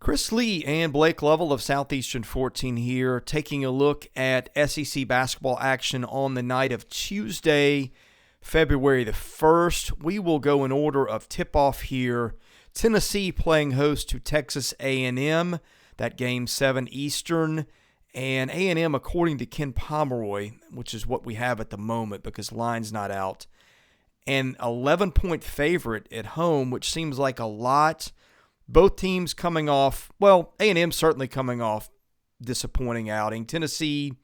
Chris Lee and Blake Lovell of Southeastern 14 here, taking a look at SEC basketball action on the night of Tuesday, February the 1st. We will go in order of tip-off here. Tennessee playing host to Texas A&M. That game 7 Eastern. And A&M, according to Ken Pomeroy, which is what we have at the moment because line's not out, an 11-point favorite at home, which seems like a lot. Both teams coming off, well, A&M certainly coming off disappointing outing. Tennessee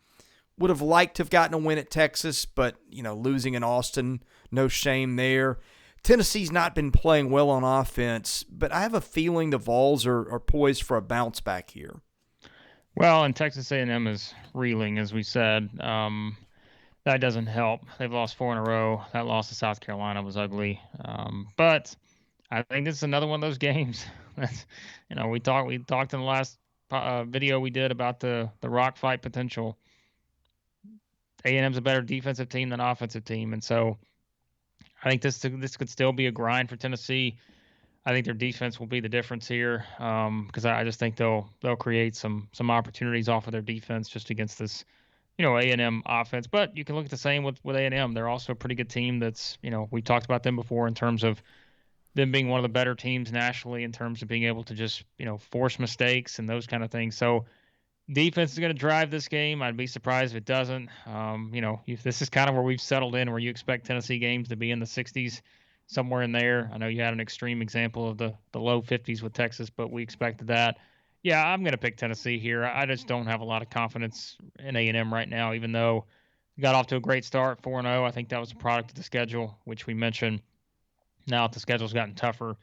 would have liked to have gotten a win at Texas, but, losing in Austin, no shame there. Tennessee's not been playing well on offense, but I have a feeling the Vols are poised for a bounce back here. Well, and Texas A&M is reeling, as we said. That doesn't help. They've lost 4 in a row. That loss to South Carolina was ugly. But I think this is another one of those games. We talked in the last video we did about the rock fight potential. A&M's a better defensive team than offensive team, and so I think this could still be a grind for Tennessee. I think their defense will be the difference here because I just think they'll create some opportunities off of their defense just against this A&M offense. But you can look at the same with A&M. They're also a pretty good team. That's we've talked about them before in terms of them being one of the better teams nationally in terms of being able to just, force mistakes and those kind of things. So defense is going to drive this game. I'd be surprised if it doesn't. This is kind of where we've settled in, where you expect Tennessee games to be in the 60s, somewhere in there. I know you had an extreme example of the low 50s with Texas, but we expected that. Yeah, I'm going to pick Tennessee here. I just don't have a lot of confidence in A&M right now, even though we got off to a great start, 4-0. I think that was a product of the schedule, which we mentioned. Now that the schedule's gotten tougher,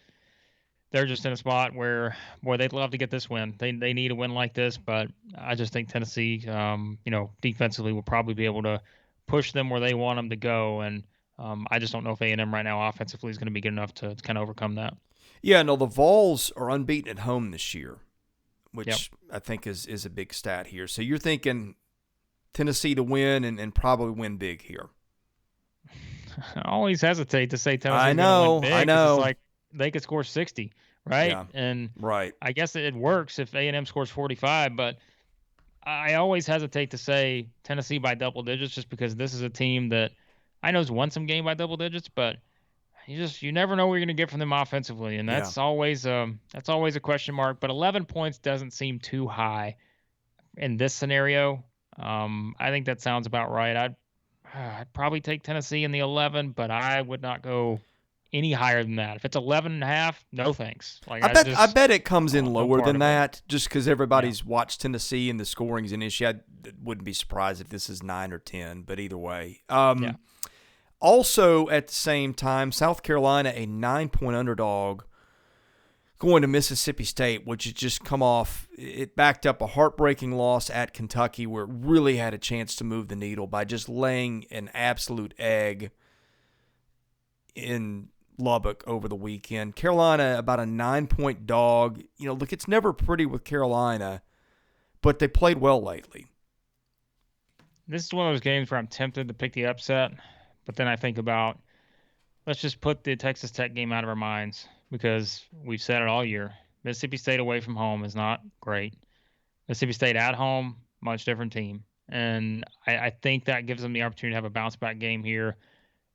they're just in a spot where, boy, they'd love to get this win. They need a win like this, but I just think Tennessee, defensively will probably be able to push them where they want them to go. And I just don't know if A&M right now offensively is going to be good enough to kind of overcome that. Yeah, no, the Vols are unbeaten at home this year, which Yep. I think is a big stat here. So you're thinking Tennessee to win and probably win big here. I always hesitate to say Tennessee's going to win big. I know. It's like they could score 60, right? Yeah, and right. I guess it works if A&M scores 45, but I always hesitate to say Tennessee by double digits just because this is a team that I know has won some game by double digits, but you never know what you're going to get from them offensively, and that's always a question mark. But 11 points doesn't seem too high in this scenario. I think that sounds about right. I'd probably take Tennessee in the 11, but I would not go any higher than that. If it's 11.5, no thanks. I bet it comes in lower than that just because everybody's watched Tennessee and the scoring's an issue. I wouldn't be surprised if this is 9 or 10, but either way. Also, at the same time, South Carolina, a 9-point underdog, going to Mississippi State, which has just come off. It backed up a heartbreaking loss at Kentucky where it really had a chance to move the needle by just laying an absolute egg in Lubbock over the weekend. Carolina, about a 9-point dog. Look, it's never pretty with Carolina, but they played well lately. This is one of those games where I'm tempted to pick the upset, but then I think about, let's just put the Texas Tech game out of our minds because we've said it all year. Mississippi State away from home is not great. Mississippi State at home, much different team. And I think that gives them the opportunity to have a bounce-back game here.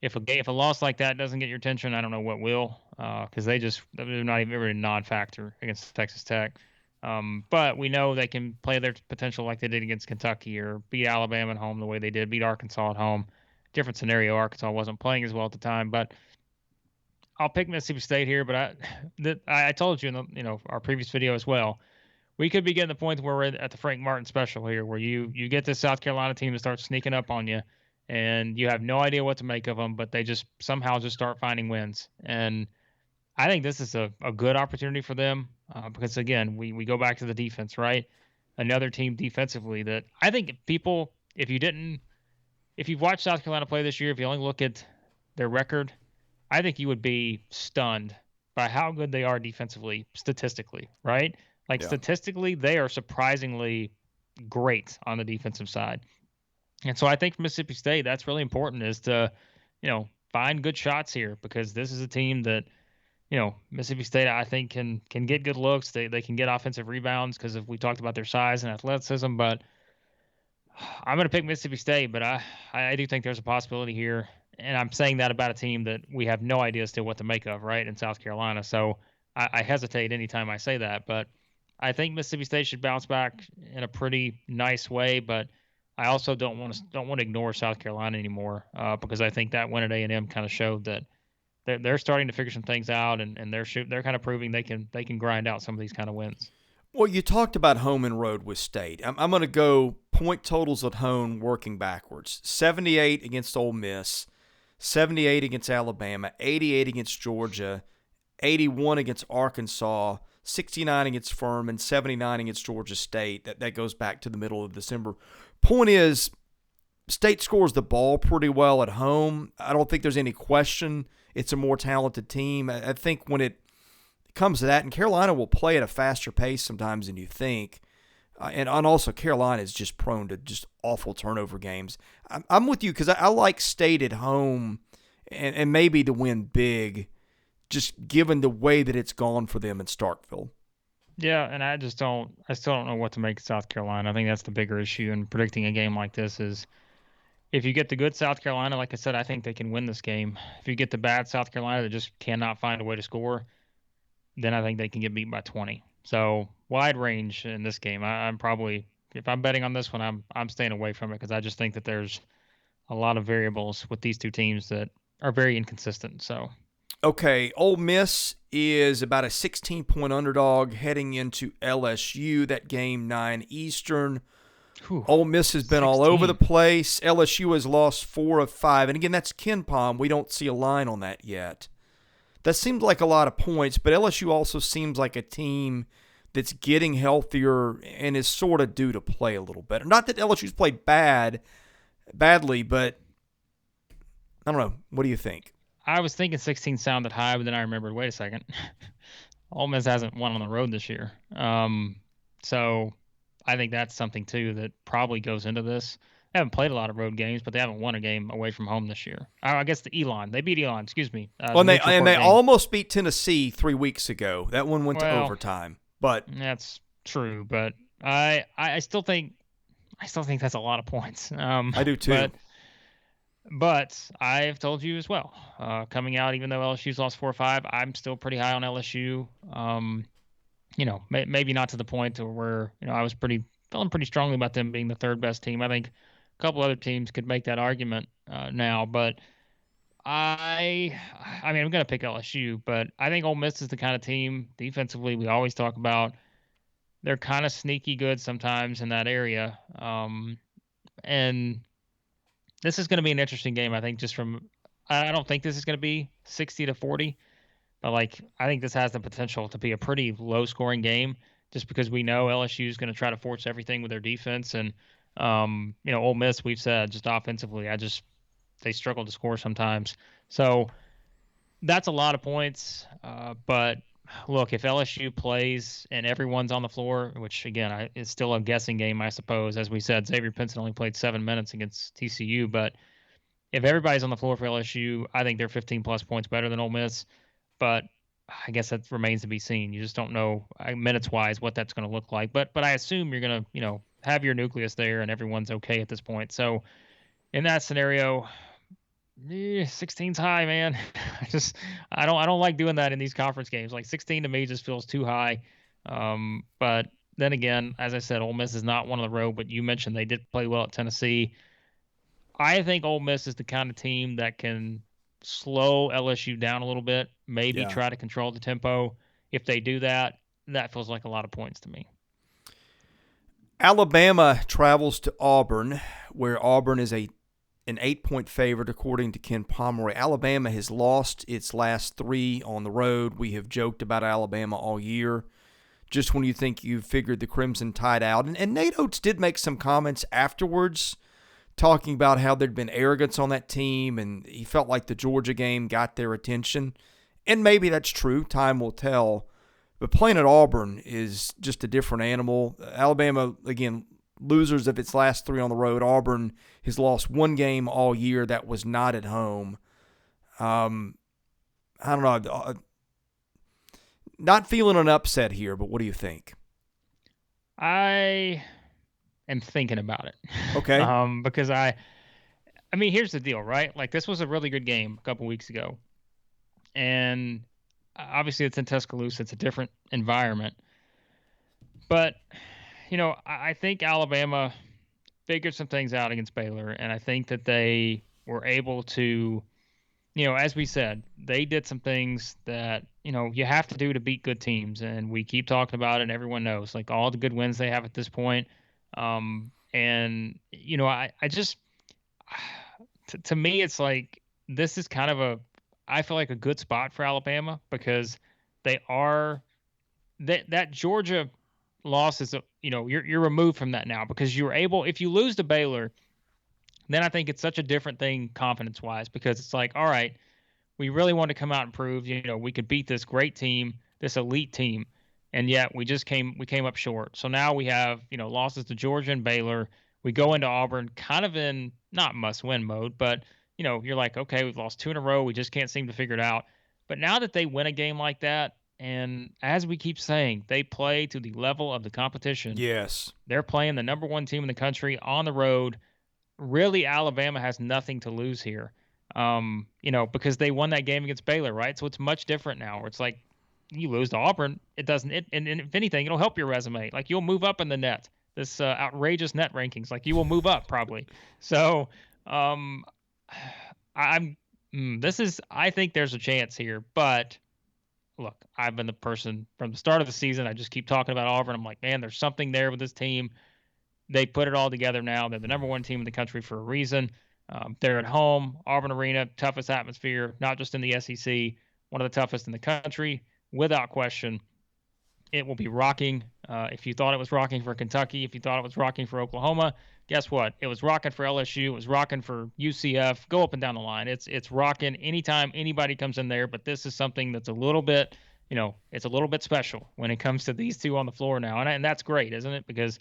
If a loss like that doesn't get your attention, I don't know what will, because they're not even a non-factor against Texas Tech. But we know they can play their potential like they did against Kentucky or beat Alabama at home the way they did, beat Arkansas at home. Different scenario. Arkansas wasn't playing as well at the time, but I'll pick Mississippi State here. But I told you in our previous video as well, we could be getting the point where we're at the Frank Martin special here, where you get this South Carolina team to start sneaking up on you, and you have no idea what to make of them, but they just somehow just start finding wins. And I think this is a good opportunity for them because, again, we go back to the defense, right? Another team defensively that I think people, if you've watched South Carolina play this year, if you only look at their record, I think you would be stunned by how good they are defensively, statistically, right? Statistically, they are surprisingly great on the defensive side. And so I think for Mississippi State, that's really important is to, find good shots here because this is a team that, Mississippi State, I think, can get good looks. They can get offensive rebounds because we talked about their size and athleticism. But I'm going to pick Mississippi State, but I do think there's a possibility here. And I'm saying that about a team that we have no idea still what to make of, right, in South Carolina. So I hesitate anytime I say that. But I think Mississippi State should bounce back in a pretty nice way. But I also don't want to ignore South Carolina anymore because I think that win at A&M kind of showed that they're starting to figure some things out, and they're kind of proving they can grind out some of these kind of wins. Well, you talked about home and road with State. I'm going to go point totals at home working backwards. 78 against Ole Miss, 78 against Alabama, 88 against Georgia, 81 against Arkansas, 69 against Furman, 79 against Georgia State. That goes back to the middle of December. Point is, State scores the ball pretty well at home. I don't think there's any question it's a more talented team. I think when it comes to that, and Carolina will play at a faster pace sometimes than you think, and also Carolina is just prone to just awful turnover games. I'm with you because I like State at home and maybe to win big, just given the way that it's gone for them in Starkville. Yeah, and I still don't know what to make of South Carolina. I think that's the bigger issue in predicting a game like this is if you get the good South Carolina, like I said, I think they can win this game. If you get the bad South Carolina that just cannot find a way to score, then I think they can get beat by 20. So wide range in this game. I'm probably, if I'm betting on this one, I'm staying away from it because I just think that there's a lot of variables with these two teams that are very inconsistent. So. Okay, Ole Miss is about a 16-point underdog heading into LSU. That game 9 Eastern. Whew, Ole Miss has been 16. all over the place. LSU has lost 4 of 5. And again, that's KenPom. We don't see a line on that yet. That seems like a lot of points, but LSU also seems like a team that's getting healthier and is sort of due to play a little better. Not that LSU's played badly, but I don't know. What do you think? I was thinking 16 sounded high, but then I remembered, wait a second. Ole Miss hasn't won on the road this year. So I think that's something, too, that probably goes into this. They haven't played a lot of road games, but they haven't won a game away from home this year. I guess the Elon. They beat Elon, excuse me. They almost beat Tennessee 3 weeks ago. That one went to overtime. But that's true, but I still think that's a lot of points. I do too. But I've told you as well, coming out, even though LSU's lost 4 or 5, I'm still pretty high on LSU. Maybe not to the point to where, I was feeling pretty strongly about them being the third best team. I think a couple other teams could make that argument now, but I'm going to pick LSU, but I think Ole Miss is the kind of team defensively we always talk about. They're kind of sneaky good sometimes in that area. And this is going to be an interesting game, I think, I don't think this is going to be 60-40, but I think this has the potential to be a pretty low scoring game just because we know LSU is going to try to force everything with their defense. And, Ole Miss, we've said just offensively, they struggle to score sometimes. So that's a lot of points. But look, if LSU plays and everyone's on the floor, which again, is still a guessing game, I suppose. As we said, Xavier Pinson only played 7 minutes against TCU, but if everybody's on the floor for LSU, I think they're 15 plus points better than Ole Miss. But I guess that remains to be seen. You just don't know minutes wise what that's going to look like. But I assume you're going to, have your nucleus there and everyone's okay at this point. So in that scenario, 16's high, man. I don't like doing that in these conference games. 16 to me just feels too high. But then again, as I said, Ole Miss is not one of the road, but you mentioned they did play well at Tennessee. I think Ole Miss is the kind of team that can slow LSU down a little bit, maybe try to control the tempo. If they do that, that feels like a lot of points to me. Alabama travels to Auburn, where Auburn is an 8-point favorite, according to Ken Pomeroy. Alabama has lost its last 3 on the road. We have joked about Alabama all year. Just when you think you've figured the Crimson Tide out. And Nate Oates did make some comments afterwards talking about how there'd been arrogance on that team, and he felt like the Georgia game got their attention. And maybe that's true. Time will tell. But playing at Auburn is just a different animal. Alabama, again, losers of its last 3 on the road. Auburn has lost 1 game all year that was not at home. I don't know. not feeling an upset here, but what do you think? I am thinking about it. Okay. Because I mean, here's the deal, right? Like, this was a really good game a couple weeks ago. And obviously it's in Tuscaloosa. It's a different environment. But, I think Alabama figured some things out against Baylor. And I think that they were able to, as we said, they did some things that, you have to do to beat good teams. And we keep talking about it, and everyone knows, like, all the good wins they have at this point. I just, to me, it's like this is kind of I feel like a good spot for Alabama because they are that Georgia loss is you're removed from that now because you're able, if you lose to Baylor, then I think it's such a different thing confidence wise because it's like, all right, we really want to come out and prove we could beat this great team, this elite team, and yet we came up short. So now we have losses to Georgia and Baylor. We go into Auburn kind of in not must win mode, but you're like, okay, we've lost two in a row, we just can't seem to figure it out. But now that they win a game like that, and as we keep saying, they play to the level of the competition. Yes. They're playing the number one team in the country on the road. Really, Alabama has nothing to lose here. Because they won that game against Baylor, right? So it's much different now. Where it's like you lose to Auburn, it doesn't. And if anything, it'll help your resume. Like you'll move up in the net. This outrageous net rankings, like you will move up probably. So, I'm. This is. I think there's a chance here, but look, I've been the person from the start of the season. I just keep talking about Auburn. I'm like, man, there's something there with this team. They put it all together now. They're the number one team in the country for a reason. They're at home, Auburn Arena, toughest atmosphere, not just in the SEC, one of the toughest in the country, without question. It will be rocking. If you thought it was rocking for Kentucky, if you thought it was rocking for Oklahoma, guess what? It was rocking for LSU. It was rocking for UCF. Go up and down the line. It's rocking anytime anybody comes in there. But this is something that's a little bit, it's a little bit special when it comes to these two on the floor now, and that's great, isn't it? Because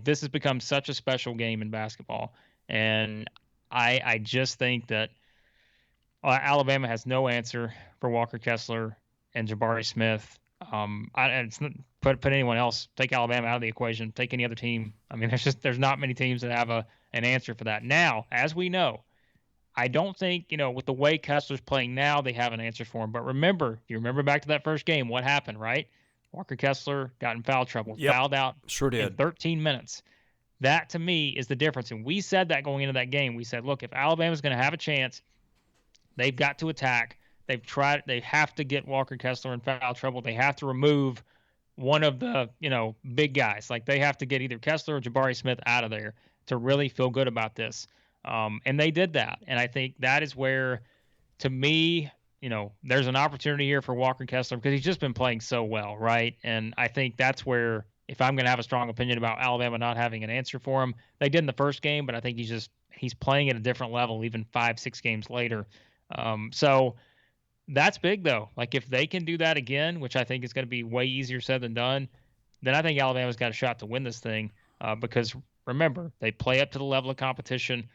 this has become such a special game in basketball, and I just think that Alabama has no answer for Walker Kessler and Jabari Smith. It's not, put anyone else, take Alabama out of the equation, take any other team. I mean, there's not many teams that have an answer for that. Now, as we know, I don't think, with the way Kessler's playing now, they have an answer for him. But remember, if you remember back to that first game, what happened, right? Walker Kessler got in foul trouble, fouled out in 13 minutes. That, to me, is the difference. And we said that going into that game. We said, look, if Alabama's going to have a chance, they've got to attack. They have to get Walker Kessler in foul trouble. They have to remove one of the, big guys. Like, they have to get either Kessler or Jabari Smith out of there to really feel good about this. And they did that. And I think that is where, to me, there's an opportunity here for Walker Kessler because he's just been playing so well, right? And I think that's where, if I'm going to have a strong opinion about Alabama not having an answer for him, they did in the first game, but I think he's playing at a different level even 5-6 games later. So that's big, though. Like, if they can do that again, which I think is going to be way easier said than done, then I think Alabama's got a shot to win this thing because, remember, they play up to the level of competition.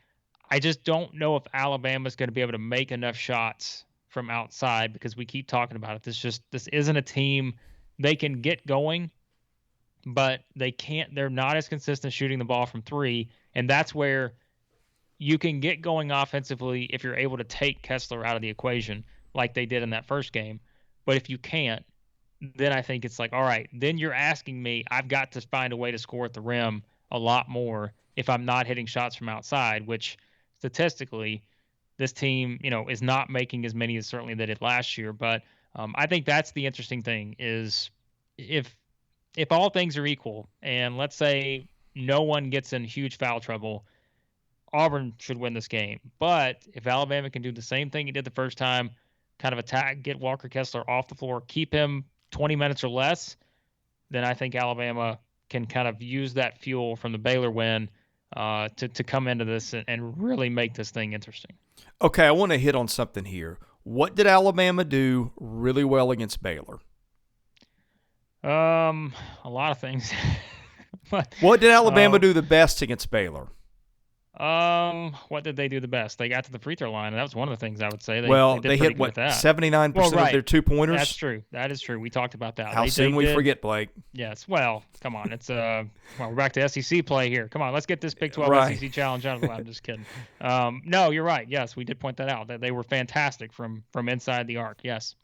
I just don't know if Alabama's going to be able to make enough shots from outside because we keep talking about it. This isn't a team. They can get going, but they're not as consistent shooting the ball from three. And that's where you can get going offensively if you're able to take Kessler out of the equation like they did in that first game. But if you can't, then I think it's like, all right, then you're asking me, I've got to find a way to score at the rim a lot more if I'm not hitting shots from outside, which statistically this team, is not making as many as certainly they did last year. But I think that's the interesting thing is if all things are equal and let's say no one gets in huge foul trouble, Auburn should win this game. But if Alabama can do the same thing he did the first time, kind of attack, get Walker Kessler off the floor, keep him 20 minutes or less, then I think Alabama can kind of use that fuel from the Baylor win to come into this and really make this thing interesting. Okay, I want to hit on something here. What did Alabama do really well against Baylor? A lot of things. What did Alabama do the best against Baylor? What did they do the best? They got to the free throw line, and that was one of the things I would say they Well, did they pretty hit, good at what, that. Well, 79% of their right, that's two-pointers? true. That is true. We talked about that. How They soon we did. forget, Blake. Yes. Well, come on. It's well, we're back to SEC play here. Come on, let's get this Big 12 Right. SEC challenge out of the way. I'm just kidding. No, you're right. Yes, we did point that out that they were fantastic from inside the arc. Yes.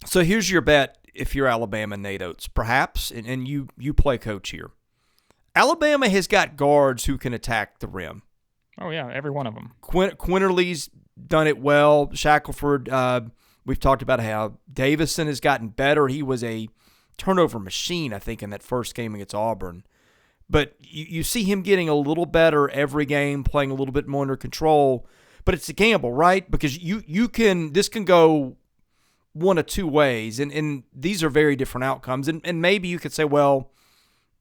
So here's your bet if you're Alabama, Nate Oates. Perhaps, and you play coach here. Alabama has got guards who can attack the rim. Oh yeah, every one of them. Quinterly's done it well. Shackelford, we've talked about how Davison has gotten better. He was a turnover machine, I think, in that first game against Auburn. But you see him getting a little better every game, playing a little bit more under control. But it's a gamble, right? Because this can go one of two ways, and these are very different outcomes. And maybe you could say, well,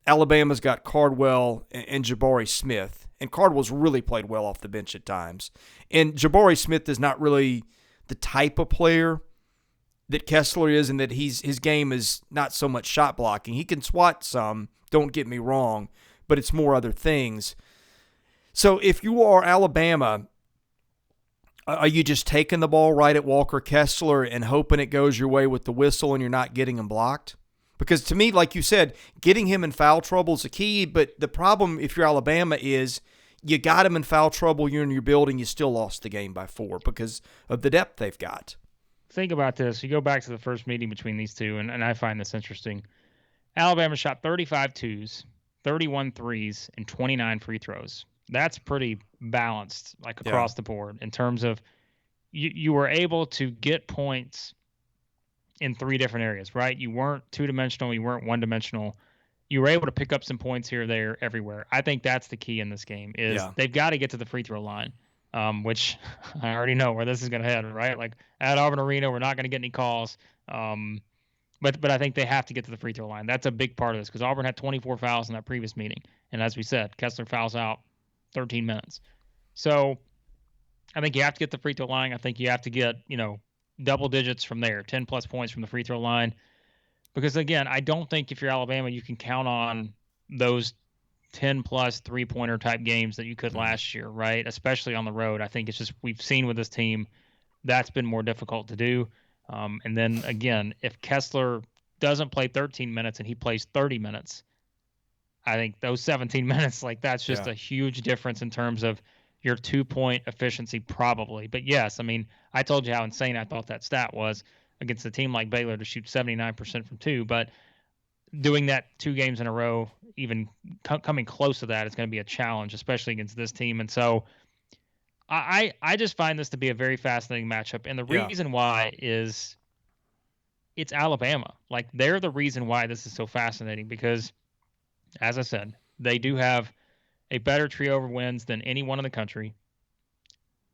Alabama's got Cardwell and Jabari Smith, and Cardwell's really played well off the bench at times. And Jabari Smith is not really the type of player that Kessler is, and that his game is not so much shot blocking. He can swat some, don't get me wrong, but it's more other things. So if you are Alabama, are you just taking the ball right at Walker Kessler and hoping it goes your way with the whistle and you're not getting him blocked? Because to me, like you said, getting him in foul trouble is a key, but the problem if you're Alabama is you got him in foul trouble, you're in your building, you still lost the game by 4 because of the depth they've got. Think about this. You go back to the first meeting between these two, and I find this interesting. Alabama shot 35 twos, 31 threes, and 29 free throws. That's pretty balanced, like across the board, in terms of you were able to get points in 3 different areas, right? You weren't two-dimensional, you weren't one-dimensional. You were able to pick up some points here, there, everywhere. I think that's the key in this game is they've got to get to the free throw line, which I already know where this is going to head, right? Like at Auburn Arena, we're not going to get any calls. But I think they have to get to the free throw line. That's a big part of this because Auburn had 24 fouls in that previous meeting. And as we said, Kessler fouls out 13 minutes. So I think you have to get the free throw line. I think you have to get, double digits from there, 10-plus points from the free throw line. Because, again, I don't think if you're Alabama, you can count on those 10-plus three-pointer type games that you could last year, right? Especially on the road. I think it's just we've seen with this team that's been more difficult to do. And then, again, if Kessler doesn't play 13 minutes and he plays 30 minutes, I think those 17 minutes, like that's just a huge difference in terms of your 2-point efficiency probably. But, yes, I mean, I told you how insane I thought that stat was against a team like Baylor to shoot 79% from 2. But doing that 2 games in a row, even coming close to that is going to be a challenge, especially against this team. And so I just find this to be a very fascinating matchup. And the reason why is it's Alabama. Like, they're the reason why this is so fascinating because, as I said, they do have a better trio of wins than anyone in the country.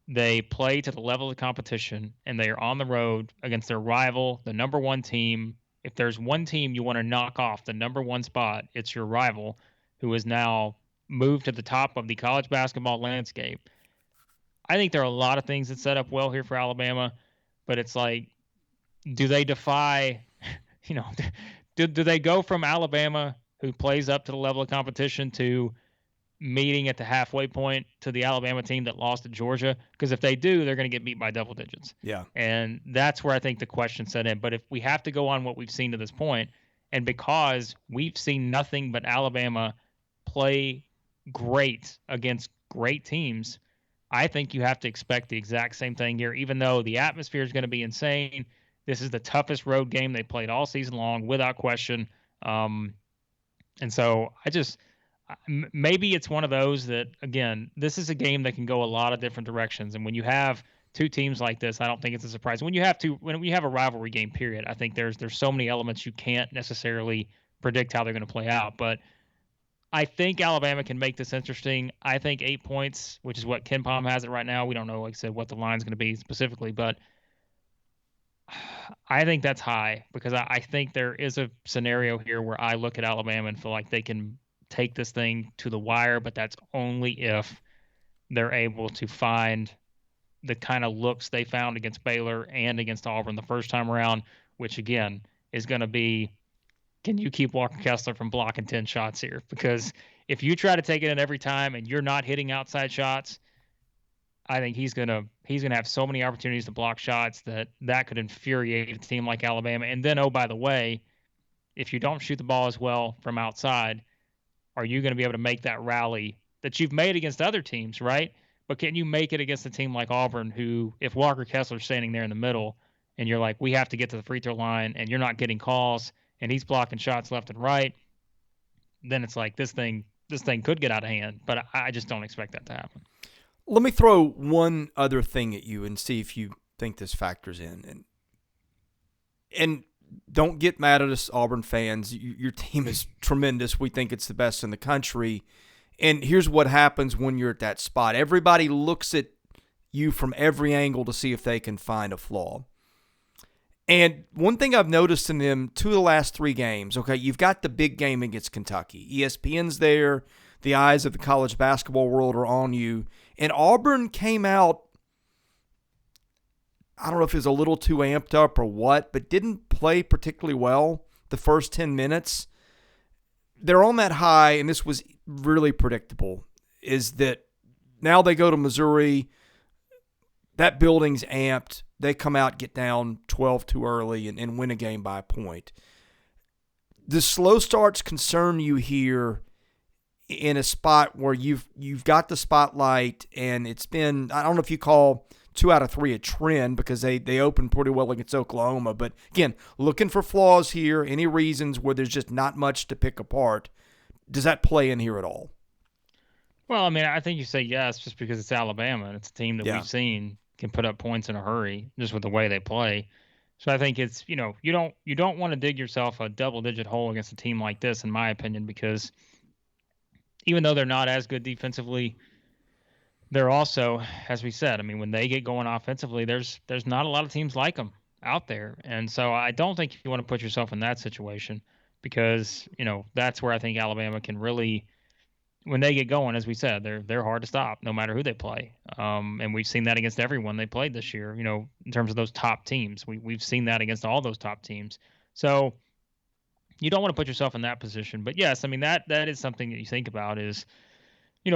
They play to the level of competition, and they are on the road against their rival, the number 1 team. If there's one team you want to knock off the number 1 spot, it's your rival, who has now moved to the top of the college basketball landscape. I think there are a lot of things that set up well here for Alabama, but it's like, do they defy, do they go from Alabama, who plays up to the level of competition, to meeting at the halfway point to the Alabama team that lost to Georgia? Because if they do, they're going to get beat by double digits. Yeah. And that's where I think the question set in. But if we have to go on what we've seen to this point, and because we've seen nothing but Alabama play great against great teams, I think you have to expect the exact same thing here, even though the atmosphere is going to be insane. This is the toughest road game they played all season long, without question. And so maybe it's one of those that, again, this is a game that can go a lot of different directions. And when you have 2 teams like this, I don't think it's a surprise. When you have a rivalry game, period, I think there's so many elements you can't necessarily predict how they're going to play out. But I think Alabama can make this interesting. I think 8 points, which is what KenPom has it right now. We don't know, like I said, what the line's going to be specifically, but I think that's high because I think there is a scenario here where I look at Alabama and feel like they can take this thing to the wire, but that's only if they're able to find the kind of looks they found against Baylor and against Auburn the first time around, which, again, is going to be, can you keep Walker Kessler from blocking 10 shots here? Because if you try to take it in every time and you're not hitting outside shots, I think he's gonna have so many opportunities to block shots that could infuriate a team like Alabama. And then, oh, by the way, if you don't shoot the ball as well from outside, are you going to be able to make that rally that you've made against other teams, right? But can you make it against a team like Auburn, who, if Walker Kessler's standing there in the middle, and you're like, we have to get to the free throw line, and you're not getting calls, and he's blocking shots left and right, then it's like this thing could get out of hand. But I just don't expect that to happen. Let me throw one other thing at you and see if you think this factors in. And don't get mad at us, Auburn fans. Your team is tremendous. We think it's the best in the country. And here's what happens when you're at that spot. Everybody looks at you from every angle to see if they can find a flaw. And one thing I've noticed in them, 2 of the last 3 games, okay, you've got the big game against Kentucky. ESPN's there. The eyes of the college basketball world are on you. And Auburn came out, I don't know if it was a little too amped up or what, but didn't play particularly well the first 10 minutes. They're on that high, and this was really predictable, is that now they go to Missouri, that building's amped, they come out, get down 12 too early, and win a game by a point. The slow starts concern you here in a spot where you've got the spotlight, and it's been, I don't know if you call 2 out of 3 a trend because they opened pretty well against Oklahoma. But again, looking for flaws here, any reasons where there's just not much to pick apart. Does that play in here at all? Well, I mean, I think you say yes just because it's Alabama, and it's a team that we've seen can put up points in a hurry just with the way they play. So I think it's, you don't want to dig yourself a double-digit hole against a team like this, in my opinion, because even though they're not as good defensively, they're also, as we said, I mean, when they get going offensively, there's not a lot of teams like them out there. And so I don't think you want to put yourself in that situation because, that's where I think Alabama can really, when they get going, as we said, they're hard to stop no matter who they play. And we've seen that against everyone they played this year, in terms of those top teams. We've seen that against all those top teams. So you don't want to put yourself in that position. But yes, I mean, that is something that you think about is,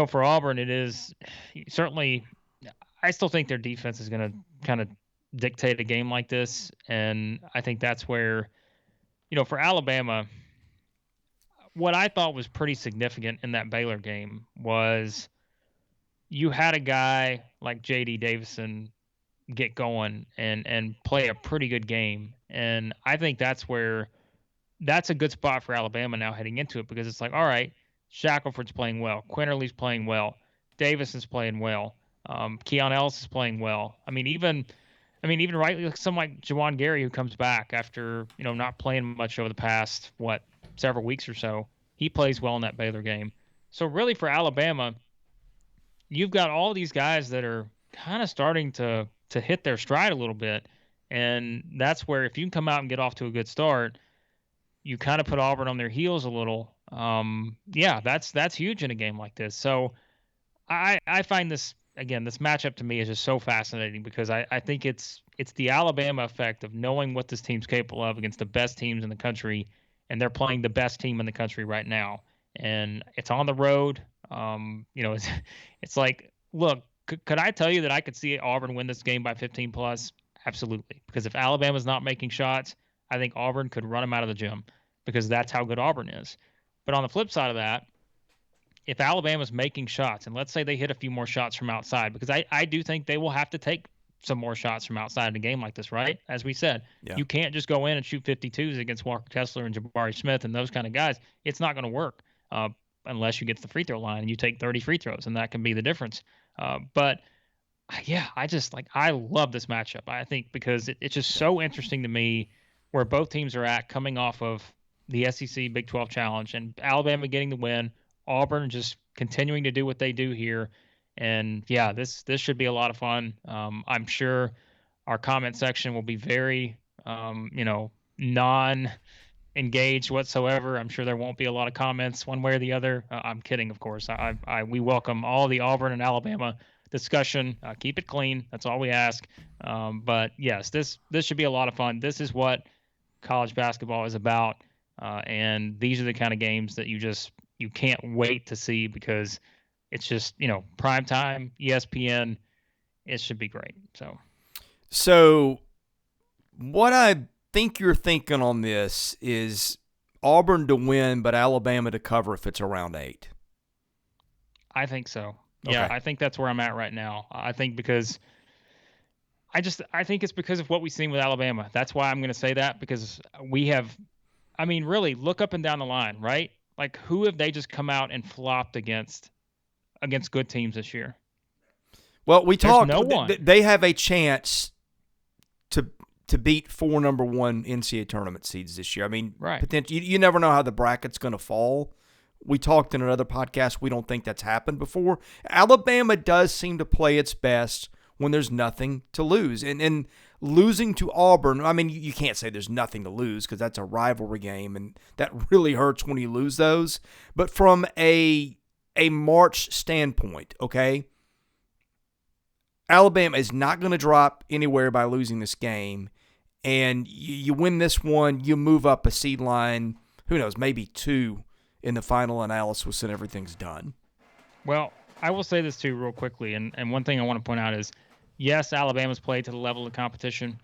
for Auburn, it is certainly, I still think their defense is going to kind of dictate a game like this. And I think that's where, for Alabama, what I thought was pretty significant in that Baylor game was you had a guy like J.D. Davison get going and play a pretty good game. And I think that's a good spot for Alabama now heading into it because it's like, all right, Shackelford's playing well. Quinterly's playing well. Davison's playing well. Keon Ellis is playing well. I mean, even right, someone like Juwan Gary who comes back after, not playing much over the past, several weeks or so. He plays well in that Baylor game. So really for Alabama, you've got all these guys that are kind of starting to hit their stride a little bit. And that's where if you can come out and get off to a good start, you kind of put Auburn on their heels a little. That's huge in a game like this. So I find this matchup to me is just so fascinating because I think it's the Alabama effect of knowing what this team's capable of against the best teams in the country, and they're playing the best team in the country right now. And it's on the road. It's like, look, could I tell you that I could see Auburn win this game by 15 plus? Absolutely. Because if Alabama's not making shots, I think Auburn could run them out of the gym because that's how good Auburn is. But on the flip side of that, if Alabama's making shots, and let's say they hit a few more shots from outside, because I do think they will have to take some more shots from outside in a game like this, right? As we said, You can't just go in and shoot 52s against Walker Kessler and Jabari Smith and those kind of guys. It's not going to work unless you get to the free throw line and you take 30 free throws, and that can be the difference. But I love this matchup. I think because it's just so interesting to me where both teams are at coming off of the SEC Big 12 Challenge and Alabama getting the win, Auburn just continuing to do what they do here. And this should be a lot of fun. I'm sure our comment section will be very, non-engaged whatsoever. I'm sure there won't be a lot of comments one way or the other. I'm kidding, of course. We welcome all the Auburn and Alabama discussion. Keep it clean. That's all we ask. But yes, this should be a lot of fun. This is what college basketball is about. And these are the kind of games that you can't wait to see because it's just, prime time, ESPN. It should be great. So what I think you're thinking on this is Auburn to win, but Alabama to cover if it's around 8. I think so. Yeah, Okay. I think that's where I'm at right now. I think it's because of what we've seen with Alabama. That's why I'm going to say that, because really look up and down the line, right? Like, who have they just come out and flopped against good teams this year? Well, we There's talked. no one. They have a chance to beat 4 number 1 NCAA tournament seeds this year. I mean, right. Potentially, you never know how the bracket's going to fall. We talked in another podcast. We don't think that's happened before. Alabama does seem to play its best when there's nothing to lose. And losing to Auburn, I mean, you can't say there's nothing to lose because that's a rivalry game, and that really hurts when you lose those. But from a March standpoint, okay, Alabama is not going to drop anywhere by losing this game. And you win this one, you move up a seed line, who knows, maybe 2 in the final analysis and everything's done. Well, I will say this too real quickly, and one thing I want to point out is, yes, Alabama's played to the level of competition,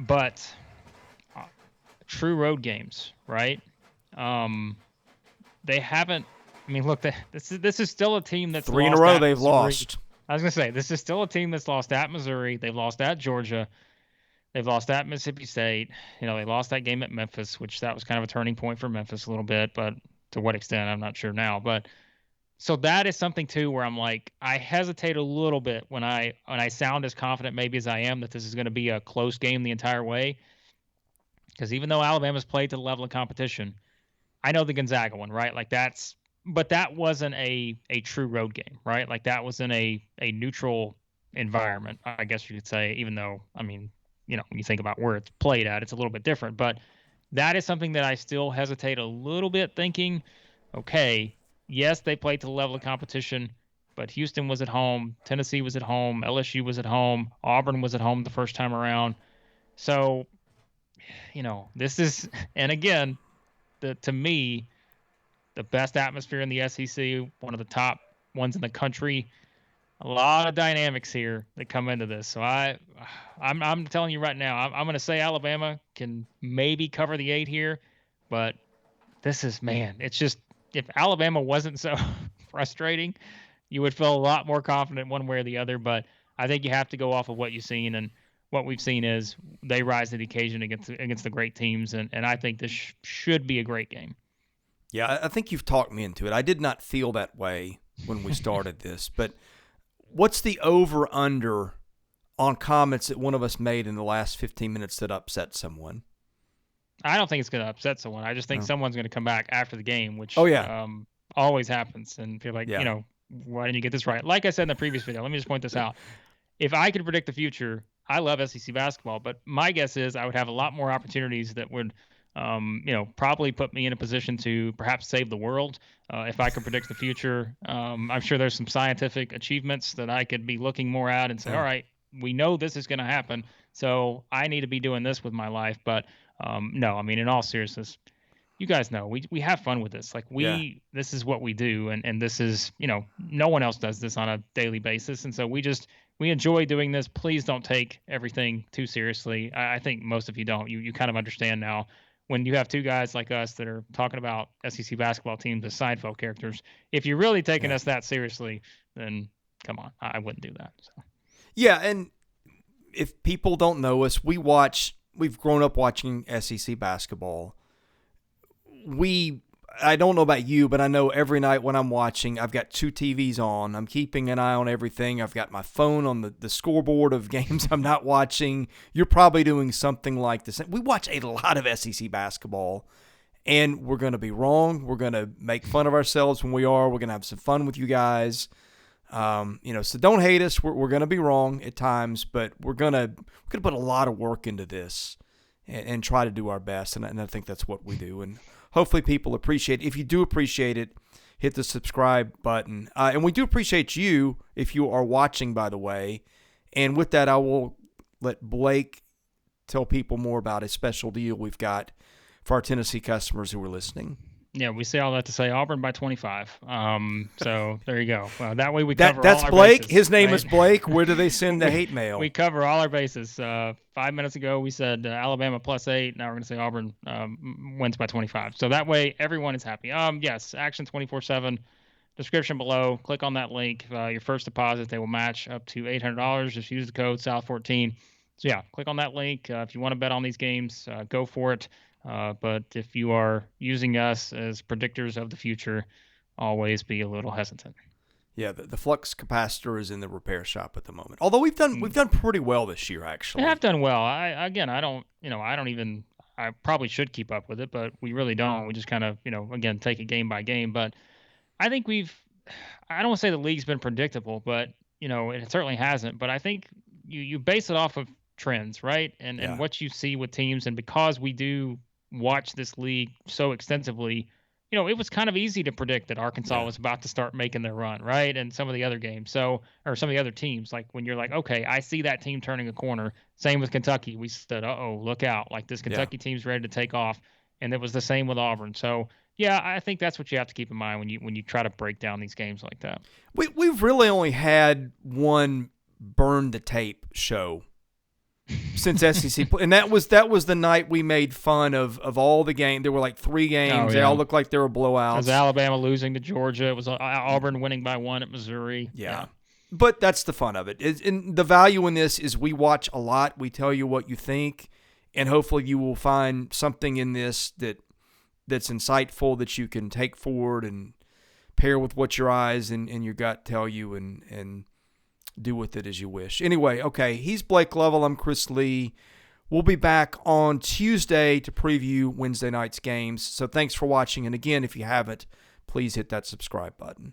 but true road games, right? They haven't. I mean, look, this is still a team that's 3 in lost a row at they've Missouri. lost. I was gonna say, this is still a team that's lost at Missouri. They've lost at Georgia. They've lost at Mississippi State. They lost that game at Memphis, which that was kind of a turning point for Memphis a little bit, but to what extent, I'm not sure now. But so that is something too where I'm like, I hesitate a little bit when I sound as confident maybe as I am that this is going to be a close game the entire way. Because even though Alabama's played to the level of competition, I know the Gonzaga one, right? But that wasn't a true road game, right? Like, that was in a neutral environment, I guess you could say, even though, I mean, when you think about where it's played at, it's a little bit different. But that is something that I still hesitate a little bit, thinking, okay, yes, they played to the level of competition, but Houston was at home, Tennessee was at home, LSU was at home, Auburn was at home the first time around. So, this is, and again, to me, the best atmosphere in the SEC, one of the top ones in the country. A lot of dynamics here that come into this. So I'm telling you right now, I'm going to say Alabama can maybe cover the 8 here, but this is, it's just, if Alabama wasn't so frustrating, you would feel a lot more confident one way or the other. But I think you have to go off of what you've seen, and what we've seen is they rise to the occasion against the great teams, and I think this should be a great game. Yeah, I think you've talked me into it. I did not feel that way when we started this, but what's the over-under on comments that one of us made in the last 15 minutes that upset someone? I don't think it's going to upset someone. I just think someone's going to come back after the game, which always happens, and feel like, why didn't you get this right? Like I said in the previous video, let me just point this out. If I could predict the future, I love SEC basketball, but my guess is I would have a lot more opportunities that would probably put me in a position to perhaps save the world if I could predict the future. I'm sure there's some scientific achievements that I could be looking more at and say, all right, we know this is going to happen, so I need to be doing this with my life. But no, I mean, in all seriousness, you guys know we have fun with this. Like, this is what we do, and this is, no one else does this on a daily basis, and so we enjoy doing this. Please don't take everything too seriously. I think most of you don't. You kind of understand now. When you have 2 guys like us that are talking about SEC basketball teams as Seinfeld characters, if you're really taking us that seriously, then come on, I wouldn't do that. So. Yeah, and if people don't know us, we've grown up watching SEC basketball. I don't know about you, but I know every night when I'm watching, I've got 2 TVs on. I'm keeping an eye on everything. I've got my phone on the scoreboard of games I'm not watching. You're probably doing something like this. We watch a lot of SEC basketball, and we're going to be wrong. We're going to make fun of ourselves when we are. We're going to have some fun with you guys. So don't hate us. We're going to be wrong at times, but we're going to put a lot of work into this and try to do our best, and I think that's what we do. And hopefully people appreciate it. If you do appreciate it, hit the subscribe button. And we do appreciate you if you are watching, by the way. And with that, I will let Blake tell people more about a special deal we've got for our Tennessee customers who are listening. Yeah, we say all that to say Auburn by 25. So there you go. That way we That cover that's all our Blake. bases, His name right? is Blake. Where do they send the we, hate mail? we cover all our bases. 5 minutes ago we said Alabama +8. Now we're going to say Auburn wins by 25. So that way everyone is happy. Yes, Action 24/7. Description below. Click on that link. Your first deposit, they will match up to $800. Just use the code South14. So yeah, click on that link. If you want to bet on these games, go for it. But if you are using us as predictors of the future, always be a little hesitant. Yeah, the flux capacitor is in the repair shop at the moment. Although we've done pretty well this year, actually. We have done well. I probably should keep up with it, but we really don't. We just kind of, again, take it game by game. But I think I don't want to say the league's been predictable, but it certainly hasn't. But I think you base it off of trends, right? And what you see with teams, and because we do watch this league so extensively, it was kind of easy to predict that Arkansas was about to start making their run, right? And some of the other games, or some of the other teams, like when you're like, okay, I see that team turning a corner. Same with Kentucky. We said, look out, like this Kentucky team's ready to take off, and it was the same with Auburn. So yeah, I think that's what you have to keep in mind when you try to break down these games like that. We've really only had one burn the tape show since SEC, and that was the night we made fun of all the games. There were like 3 games. They all looked like they were blowouts. It was Alabama losing to Georgia. It was Auburn winning by 1 at Missouri. Yeah. But that's the fun of it. And the value in this is we watch a lot. We tell you what you think, and hopefully you will find something in this that's insightful that you can take forward and pair with what your eyes and your gut tell you and do with it as you wish. Anyway, okay, he's Blake Lovell. I'm Chris Lee. We'll be back on Tuesday to preview Wednesday night's games. So thanks for watching. And again, if you haven't, please hit that subscribe button.